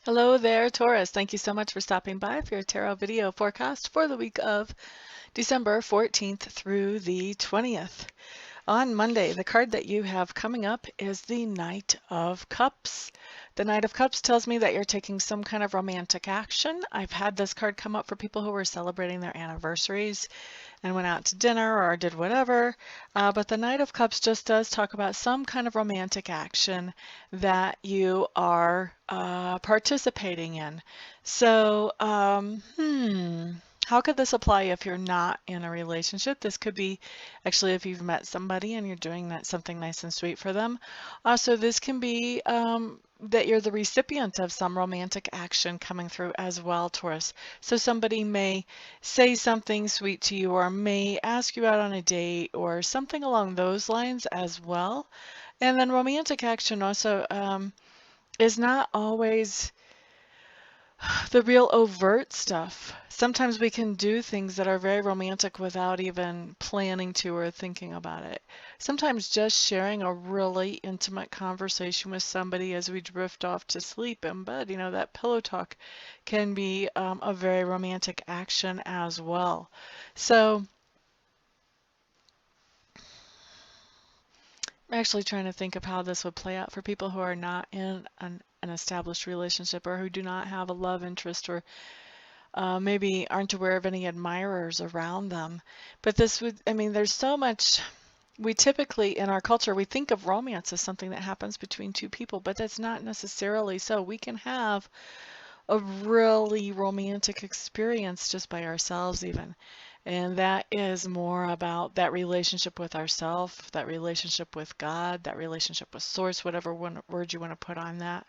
Hello there, Taurus. Thank you so much for stopping by for your tarot video forecast for the week of December 14th through the 20th. On Monday, the card that you have coming up is the Knight of Cups. The Knight of Cups tells me that you're taking some kind of romantic action. I've had this card come up for people who were celebrating their anniversaries and went out to dinner or did whatever. But the Knight of Cups just does talk about some kind of romantic action that you are participating in. So, how could this apply if you're not in a relationship? This could be actually if you've met somebody and you're doing something nice and sweet for them. Also, this can be that you're the recipient of some romantic action coming through as well, Taurus. So somebody may say something sweet to you or may ask you out on a date or something along those lines as well. And then romantic action also is not always the real overt stuff. Sometimes we can do things that are very romantic without even planning to or thinking about it. Sometimes just sharing a really intimate conversation with somebody as we drift off to sleep in bed, that pillow talk can be a very romantic action as well. So I'm actually trying to think of how this would play out for people who are not in an established relationship or who do not have a love interest or maybe aren't aware of any admirers around them. But this would, there's so much. We typically, in our culture, we think of romance as something that happens between two people, but that's not necessarily so. We can have a really romantic experience just by ourselves even. And that is more about that relationship with ourself, that relationship with God, that relationship with Source, whatever word you want to put on that.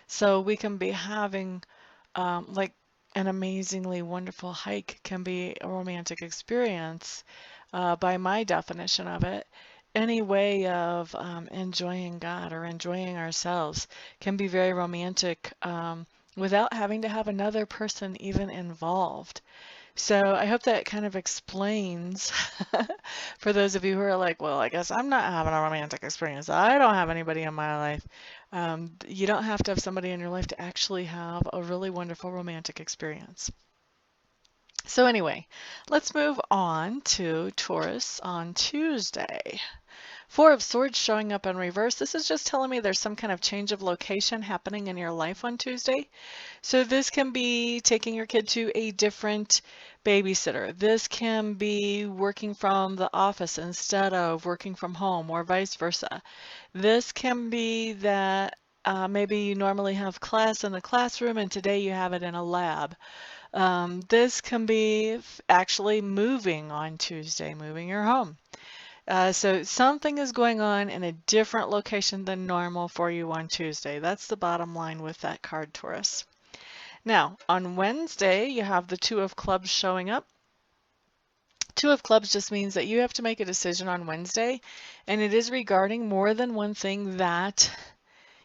So we can be having like an amazingly wonderful hike can be a romantic experience by my definition of it. Any way of enjoying God or enjoying ourselves can be very romantic without having to have another person even involved. So I hope that kind of explains for those of you who are like, well, I guess I'm not having a romantic experience. I don't have anybody in my life. You don't have to have somebody in your life to actually have a really wonderful romantic experience. So anyway, let's move on to Taurus on Tuesday. Four of Swords showing up in reverse. This is just telling me there's some kind of change of location happening in your life on Tuesday. So this can be taking your kid to a different babysitter. This can be working from the office instead of working from home or vice versa. This can be that maybe you normally have class in the classroom and today you have it in a lab. This can be actually moving on Tuesday, moving your home. So something is going on in a different location than normal for you on Tuesday. That's the bottom line with that card, Taurus. Now, on Wednesday, you have the Two of Clubs showing up. Two of Clubs just means that you have to make a decision on Wednesday, and it is regarding more than one thing that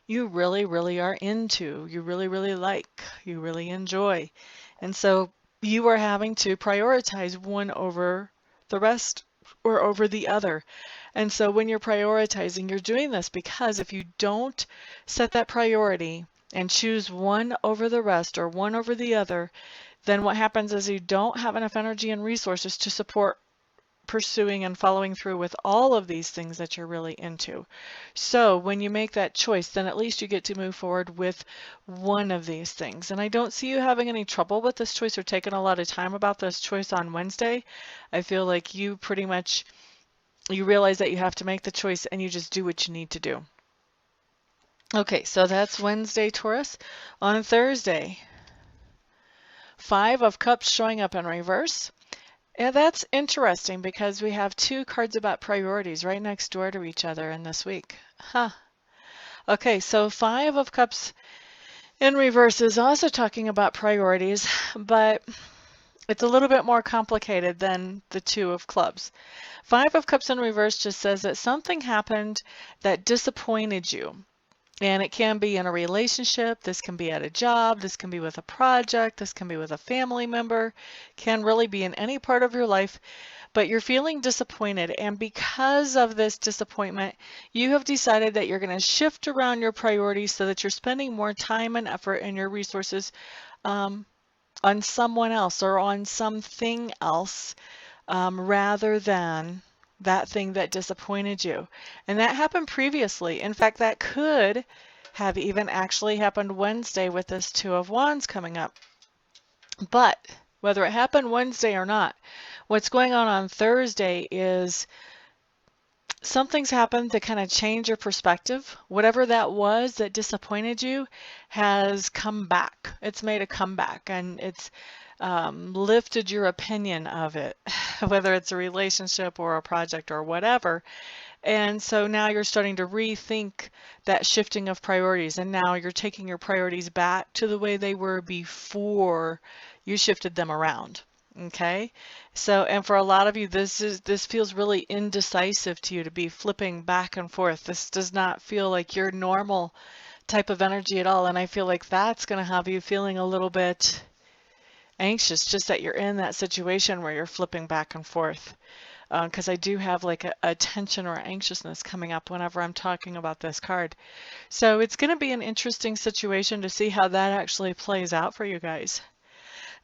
you really, really are into, you really, really like, you really enjoy. And so you are having to prioritize one over the rest or over the other. And so when you're prioritizing, you're doing this because if you don't set that priority and choose one over the rest or one over the other, then what happens is you don't have enough energy and resources to support pursuing and following through with all of these things that you're really into. So when you make that choice, then at least you get to move forward with one of these things. And I don't see you having any trouble with this choice or taking a lot of time about this choice on Wednesday. I feel like you pretty much, you realize that you have to make the choice and you just do what you need to do. Okay, so that's Wednesday, Taurus. On Thursday, Five of Cups showing up in reverse. Yeah, that's interesting because we have two cards about priorities right next door to each other in this week. Huh. Okay, so Five of Cups in reverse is also talking about priorities, but it's a little bit more complicated than the Two of Clubs. Five of Cups in reverse just says that something happened that disappointed you. And it can be in a relationship, this can be at a job, this can be with a project, this can be with a family member, can really be in any part of your life, but you're feeling disappointed. And because of this disappointment, you have decided that you're going to shift around your priorities so that you're spending more time and effort and your resources on someone else or on something else rather than that thing that disappointed you. And that happened previously. In fact, that could have even actually happened Wednesday with this Two of Wands coming up. But whether it happened Wednesday or not, what's going on Thursday is something's happened to kind of change your perspective. Whatever that was that disappointed you has come back. It's made a comeback, and it's lifted your opinion of it, whether it's a relationship or a project or whatever. And so now you're starting to rethink that shifting of priorities, and now you're taking your priorities back to the way they were before you shifted them around. Okay, so and for a lot of you, this feels really indecisive to you to be flipping back and forth. This does not feel like your normal type of energy at all, and I feel like that's going to have you feeling a little bit anxious just that you're in that situation where you're flipping back and forth. Because I do have like a tension or anxiousness coming up whenever I'm talking about this card. So it's going to be an interesting situation to see how that actually plays out for you guys.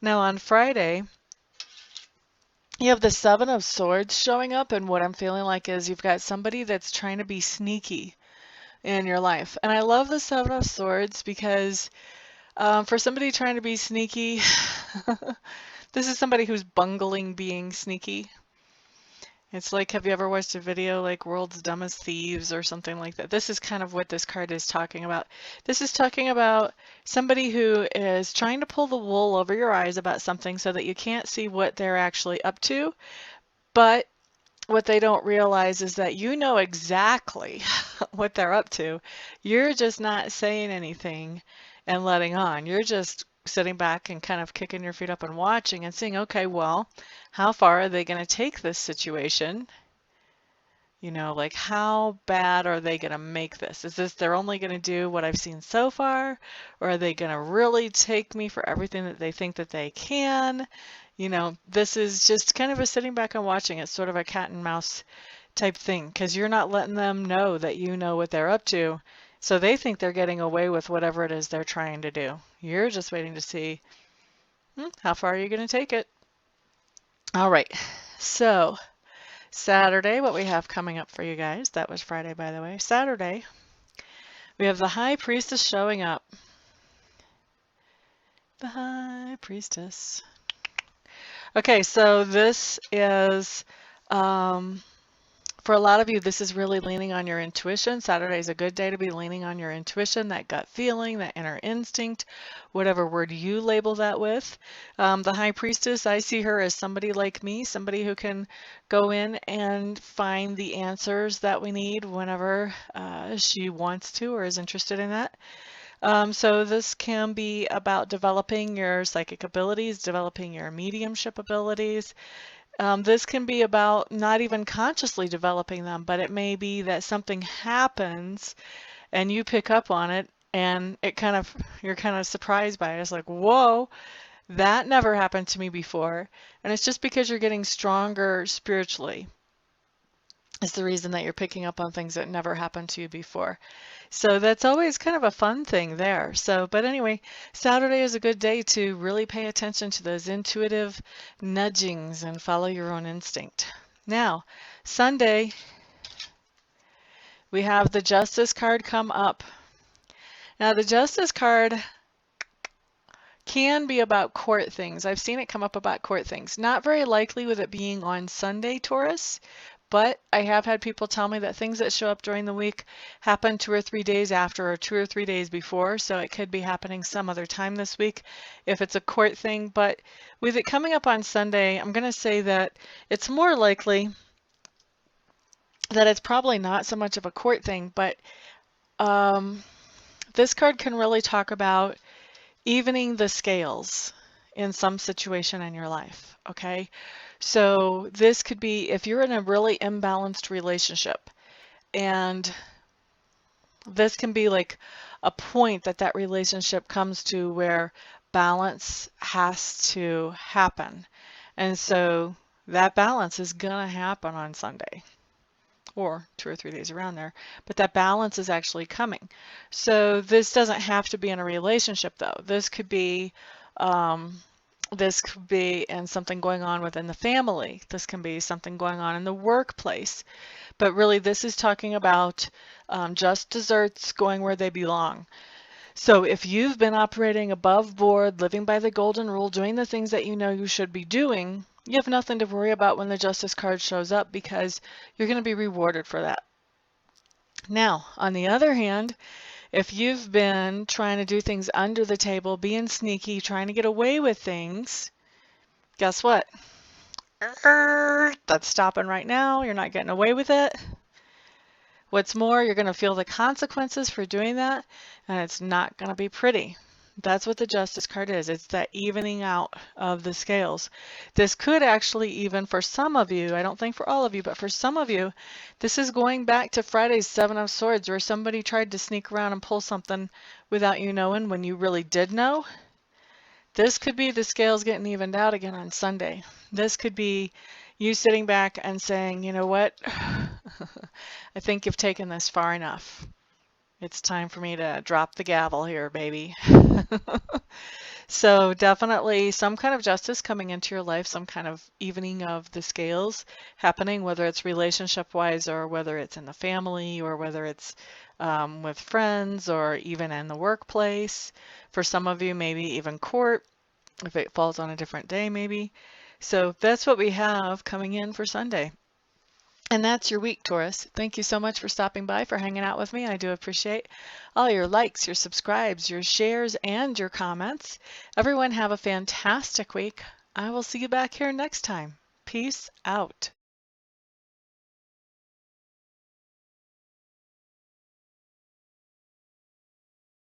Now on Friday, you have the Seven of Swords showing up, and what I'm feeling like is you've got somebody that's trying to be sneaky in your life. And I love the Seven of Swords because for somebody trying to be sneaky, this is somebody who's bungling being sneaky. It's like, have you ever watched a video like World's Dumbest Thieves or something like that? This is kind of what this card is talking about. This is talking about somebody who is trying to pull the wool over your eyes about something so that you can't see what they're actually up to. But what they don't realize is that you know exactly what they're up to. You're just not saying anything and letting on. You're just sitting back and kind of kicking your feet up and watching and seeing, okay, well, how far are they going to take this situation? You know, like how bad are they going to make this? Is this they're only going to do what I've seen so far? Or are they going to really take me for everything that they think that they can? You know, this is just kind of a sitting back and watching. It's sort of a cat and mouse type thing because you're not letting them know that you know what they're up to. So they think they're getting away with whatever it is they're trying to do. You're just waiting to see how far are you going to take it. All right, so Saturday, what we have coming up for you guys, that was Friday, by the way. Saturday, we have the High Priestess showing up. The High Priestess. Okay, so this is, for a lot of you, this is really leaning on your intuition. Saturday is a good day to be leaning on your intuition, that gut feeling, that inner instinct, whatever word you label that with. The High Priestess, I see her as somebody like me, somebody who can go in and find the answers that we need whenever she wants to or is interested in that. So this can be about developing your psychic abilities, developing your mediumship abilities. This can be about not even consciously developing them, but it may be that something happens and you pick up on it and you're kind of surprised by it. It's like, whoa, that never happened to me before. And it's just because you're getting stronger spiritually. Is the reason that you're picking up on things that never happened to you before. So that's always kind of a fun thing there. So, but anyway, Saturday is a good day to really pay attention to those intuitive nudgings and follow your own instinct. Now, Sunday, we have the Justice card come up. Now, the Justice card can be about court things. I've seen it come up about court things. Not very likely with it being on Sunday, Taurus, but I have had people tell me that things that show up during the week happen 2 or 3 days after or 2 or 3 days before, so it could be happening some other time this week if it's a court thing. But with it coming up on Sunday, I'm going to say that it's more likely that it's probably not so much of a court thing, but this card can really talk about evening the scales in some situation in your life, okay? So this could be if you're in a really imbalanced relationship and This can be like a point that that relationship comes to where balance has to happen. And so that balance is going to happen on Sunday or 2 or 3 days around there, but that balance is actually coming. So this doesn't have to be in a relationship though. This could be in something going on within the family. This can be something going on in the workplace. But really, this is talking about just desserts going where they belong. So if you've been operating above board, living by the golden rule, doing the things that you know you should be doing, you have nothing to worry about when the Justice card shows up because you're going to be rewarded for that. Now, on the other hand, if you've been trying to do things under the table, being sneaky, trying to get away with things, guess what? That's stopping right now. You're not getting away with it. What's more, you're going to feel the consequences for doing that, and it's not going to be pretty. That's what the Justice card is. It's that evening out of the scales. This could actually, even for some of you, I don't think for all of you, but for some of you, this is going back to Friday's Seven of Swords, where somebody tried to sneak around and pull something without you knowing when you really did know. This could be the scales getting evened out again on Sunday. This could be you sitting back and saying, you know what, I think you've taken this far enough. It's time for me to drop the gavel here, baby. So definitely some kind of justice coming into your life, some kind of evening of the scales happening, whether it's relationship-wise or whether it's in the family or whether it's with friends or even in the workplace. For some of you, maybe even court, if it falls on a different day, maybe. So that's what we have coming in for Sunday. And that's your week, Taurus. Thank you so much for stopping by, for hanging out with me. I do appreciate all your likes, your subscribes, your shares, and your comments. Everyone have a fantastic week. I will see you back here next time. Peace out.